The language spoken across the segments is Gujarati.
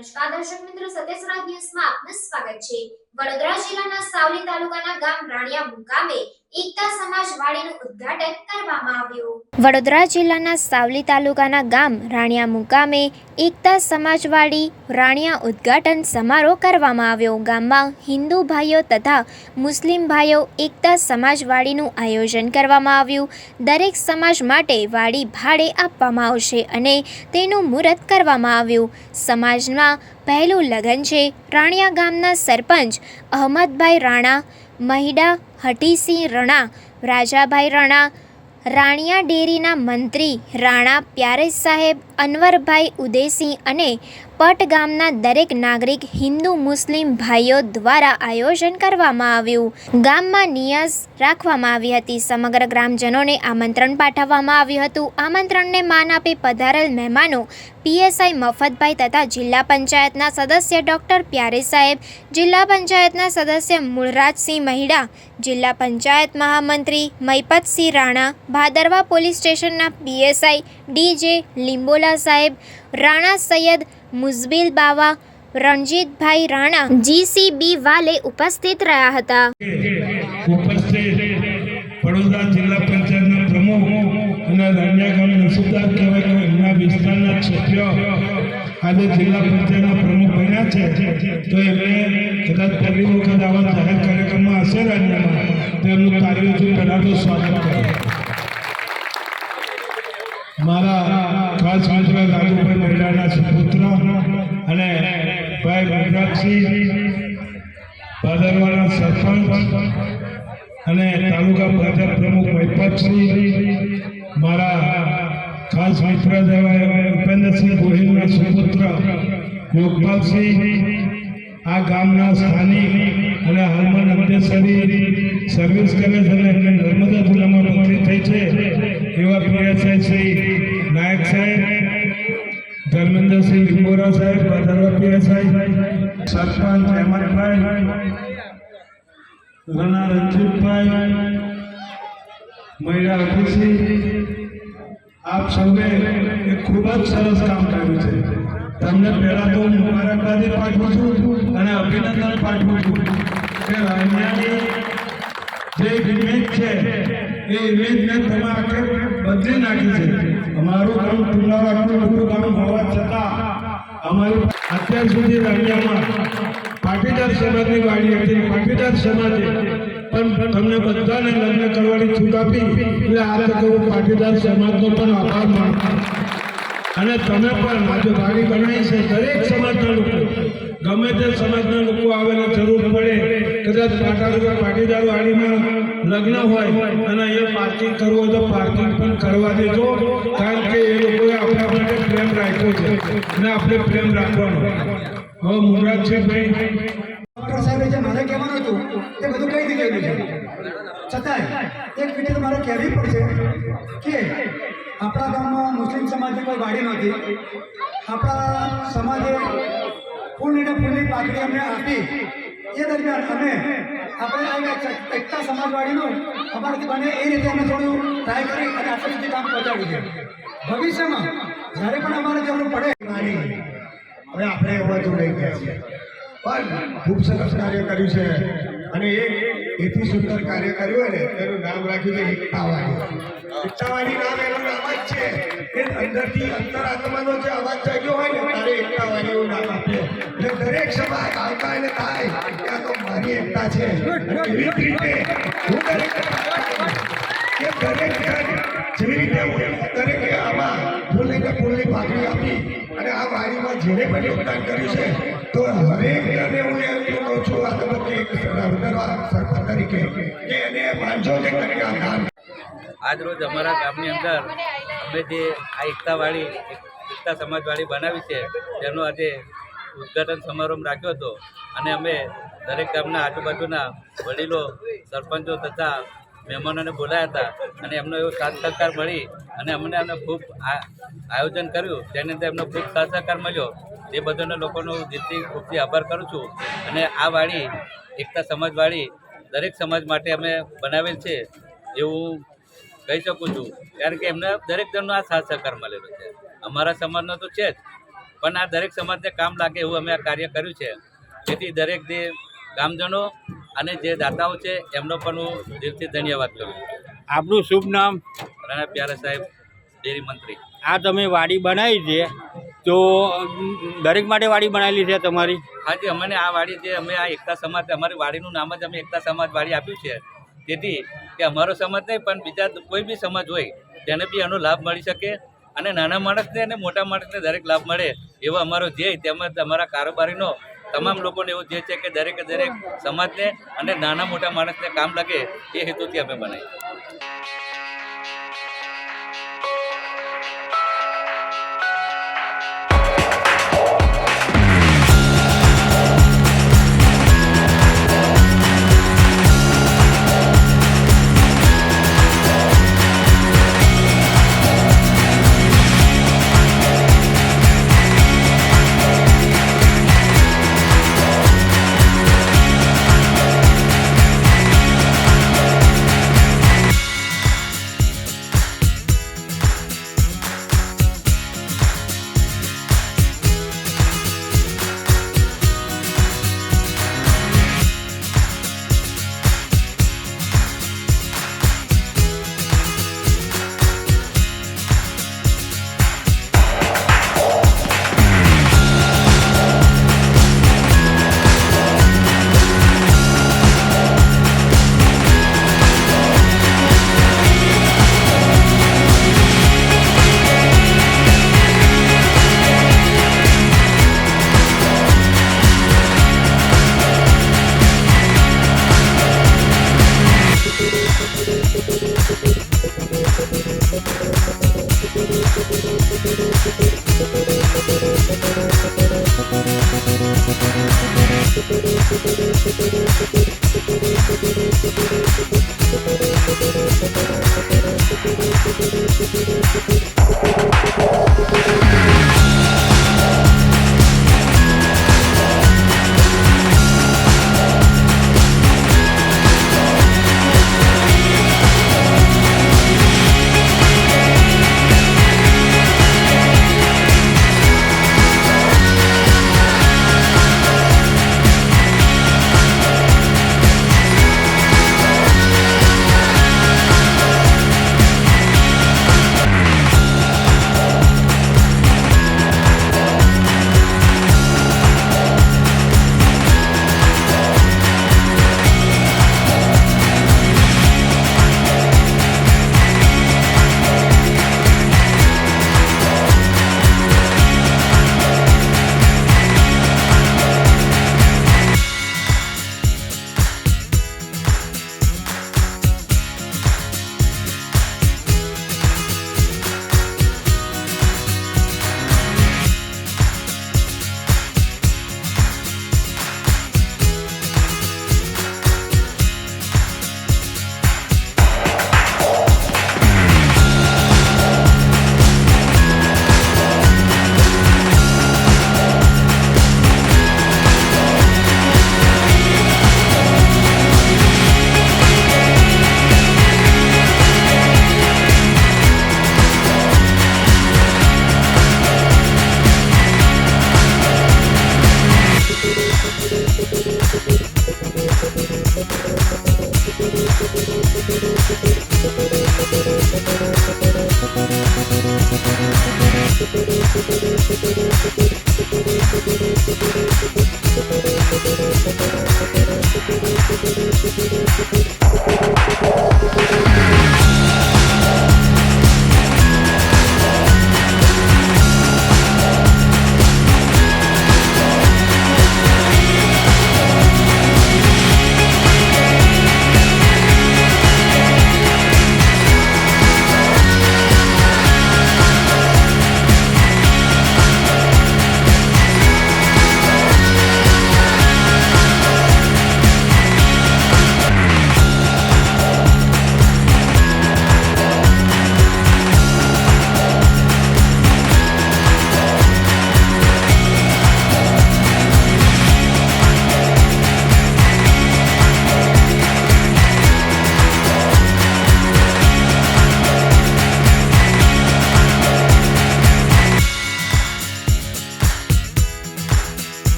નમસ્કાર દર્શક મિત્રો, સત્યસરાજ ન્યૂઝમાં આપનું સ્વાગત છે। વડોદરા જિલ્લાના સાવલી તાલુકાના ગામ રાણિયા મુકામે એકતા સમાજવાડીનું ઉદ્ઘાટન કરવામાં આવ્યું। વડોદરા જિલ્લાના સાવલી તાલુકાના ગામ રાણિયા મુકામે એકતા સમાજવાડી રાણિયા ઉદ્ઘાટન સમારોહ કરવામાં આવ્યો। ગામમાં હિન્દુ ભાઈઓ તથા મુસ્લિમ ભાઈઓ એકતા સમાજવાડીનું આયોજન કરવામાં આવ્યું। દરેક સમાજ માટે વાડી ભાડે આપવામાં આવશે અને તેનું મુહૂર્ત કરવામાં આવ્યું। સમાજમાં પહેલું લગ્ન છે। રાણિયા ગામના સરપંચ અહમદભાઈ રાણા, મહિડા હઠીસિંહ રણા, રાજાભાઈ રણા, રાણિયા ડેરીના મંત્રી રાણા પ્યારેજ સાહેબ, અનવરભાઈ ઉદેસિંહ અને પટ ગામના દરેક નાગરિક હિન્દુ મુસ્લિમ ભાઈઓ દ્વારા આયોજન કરવામાં આવ્યું। ગામમાં નિયાઝ રાખવામાં આવી હતી। સમગ્ર ગ્રામજનોને આમંત્રણ પાઠવવામાં આવ્યું હતું। આમંત્રણને માન આપી પધારેલ મહેમાનો પીએસઆઈ મફતભાઈ તથા જિલ્લા પંચાયતના સદસ્ય ડૉક્ટર પ્યારેજ સાહેબ, જિલ્લા પંચાયતના સદસ્ય મૂળરાજસિંહ મહિડા, જિલ્લા પંચાયત મહામંત્રી મહિપતસિંહ રાણા, ભાદરવા પોલીસ સ્ટેશનના પીએસઆઈ ડીજે લીંબોલા સાહેબ, રાણા સૈયદ મુઝબિલ બાવા, રણજીતભાઈ રાણા, જીસીબી વાલે ઉપસ્થિત રહ્યા હતા। વડોદરા જિલ્લા પંચાયતના પ્રમુખ અને રાણિયા ગામના નસીબદાર કહેવાય કે એમના વિસ્તારના ક્ષત્રિયો આજે જિલ્લા પંચાયતના પ્રમુખ બન્યા છે, તો એમણે કદાચ પહેલી વખત આવા જાહેર કાર્યક્રમમાં હશે રાણિયામાં, તો એમનું કાર્યથી પહેલાં તો સ્વાગત કરે। મારા ખાસ મિત્ર રાજુભાઈ મહિલાના સુપુત્ર અને ભાઈ મુખરાજસિંહ, ભાદરવાના સરપંચ અને તાલુકા ભાજપ પ્રમુખ મહિપતસિંહ, મારા ખાસ મિત્ર ઉપેન્દ્રસિંહ ગોહિલના સુપુત્ર યોગપાલસિંહ, આ ગામના સ્થાનિક અને હાલમાં નંદેસરી સર્વિસ કરે છે અને એમને નર્મદા જિલ્લામાં નોકરી થઈ છે એવા પીએસઆઈ શ્રી નાયક સાહેબ, ધર્મેન્દ્રસિંહ લીંબોરા સાહેબ, ભાદરવા પીએસઆઈ, સરપંચ હેમંતભાઈ, રાણા રણજીતભાઈ, મહિલા હઠીસિંહ, આપ સૌએ એક ખૂબ જ સરસ કામ કર્યું છે। તમને પહેલાં તો હું મુબારકબાદી પાઠવું છું અને અભિનંદન પાઠવું છું કે રાણિયાની જે ઇમેજ છે એ ઇમેજને તમે આખરે બદલી નાખી છે। અમારું ગામ ટુલાવ આટલું મોટું ગામ હોવા છતાં અમારી અત્યાર સુધી રાણિયામાં પાટીદાર સમાજની વાડી હતી। પાટીદાર સમાજે પણ તમને બધાને લગ્ન કરવાની છૂટ આપી, એટલે આ તકે હું પાટીદાર સમાજનો પણ આભાર માનું અને તમે પણ આજે વાડી બનાવી છે। દરેક સમાજના લોકો, ગમે તે સમાજના લોકો આવેલા જરૂર પડે, કદાચ પાટીદાર વાડીમાં લગ્ન હોય અને અહીંયા પાર્કિંગ કરવું હોય તો પાર્કિંગ પણ કરવા દેજો, કારણ કે એ લોકોએ આપણા માટે પ્રેમ રાખ્યો છે અને આપણે પ્રેમ રાખવાનો। હવે મુરાદસિંહભાઈ ડૉક્ટર સાહેબે જે મારે કહેવાનું હતું તે બધું કહી દીધેલું છે, છતાંય એક મિનિટ મારે કહેવી પડશે કે આપણા ગામમાં મુસ્લિમ સમાજની કોઈ વાડી નહોતી। આપણા સમાજે ફૂલની પાકડી અમને આપી, એ દરમિયાન અમે આપણે એકતા સમાજવાડીનું અમારાથી બને એ રીતે અમે થોડું ટ્રાય કરી અને આટલા સુધી કામ પહોંચાડ્યું છે। ભવિષ્યમાં જ્યારે પણ અમારે જરૂર પડે હવે આપણે એમાં જોડાઈ ગયા છીએ, પણ ખૂબ સરસ કાર્ય કર્યું છે અને એથી સુંદર કાર્ય કર્યું હોય ને તેનું નામ રાખ્યું છે એકતાવાડી। એકતાવાડી નામ એનું નામ જ છે કે અંદરથી અંતરાત્માનો જે અવાજ જાગ્યો હોય ને તારે એકતાવાડી એવું નામ આપ્યું, એટલે દરેક સમાજ આવતા એને થાય ત્યાં તો મારી એકતા છે। એવી જ રીતે હું દરેક જેવી રીતે દરેકે આમાં ફૂલની પાકડી આપી અને આ વાડીમાં જેને પણ યોગદાન કર્યું છે, તો હરેકને હું એમ કહું છું આ તબક્કે એક સરપંચ તરીકે કે એને માનજો છે કે આ દાન। આજ રોજ અમારા ગામની અંદર અમે જે આ એકતા સમાજવાડી બનાવી છે તેનો આજે ઉદ્ઘાટન સમારંભ રાખ્યો હતો અને અમે દરેક ગામના આજુબાજુના વડીલો, સરપંચો તથા મહેમાનોને બોલાયા હતા અને એમનો એવો સાથ સહકાર મળી અને અમને ખૂબ આયોજન કર્યું, તેની અંદર એમનો ખૂબ સાથ સહકાર મળ્યો। એ બધાના લોકોનો દિલથી ખૂબથી આભાર કરું છું અને આ વાડી એકતા સમાજવાડી દરેક સમાજ માટે અમે બનાવેલ છે એવું કહી શકું છું, કારણ કે એમને દરેક જણનો આ સાથ સહકાર મળેલો છે। અમારા સમાજનો તો છે જ, પણ આ દરેક સમાજને કામ લાગે એવું અમે આ કાર્ય કર્યું છે. જેથી દરેક જે ગામજનો અને જે દાતાઓ છે એમનો પણ હું દિલથી ધન્યવાદ કરું છું. આપનું શુભ નામ? રાણા પ્યારા સાહેબ, ડેરી મંત્રી. આ તમે વાડી બનાવી છે તો દરેક માટે વાડી બનાવેલી છે તમારી? હાજી, અમને આ વાડી જે અમે આ એકતા સમાજ, અમારી વાડીનું નામ જ અમે એકતા સમાજ વાડી આપ્યું છે. તેથી કે અમારો સમાજ નહીં પણ બીજા કોઈ બી સમાજ હોય તેને બી આનો લાભ મળી શકે અને નાના માણસને અને મોટા માણસને દરેક લાભ મળે એવો અમારો ધ્યેય, તેમજ અમારા કારોબારીનો તમામ લોકોને એવું ધ્યેય છે કે દરેકે દરેક સમાજને અને નાના મોટા માણસને કામ લાગે એ હેતુથી અમે બનાવી.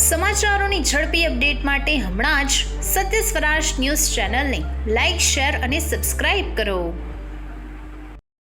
સમાચારોની ઝડપી અપડેટ માટે હમણાં જ સત્ય સ્વરાજ ન્યૂઝ ચેનલને લાઇક, શેર અને સબસ્ક્રાઇબ કરો.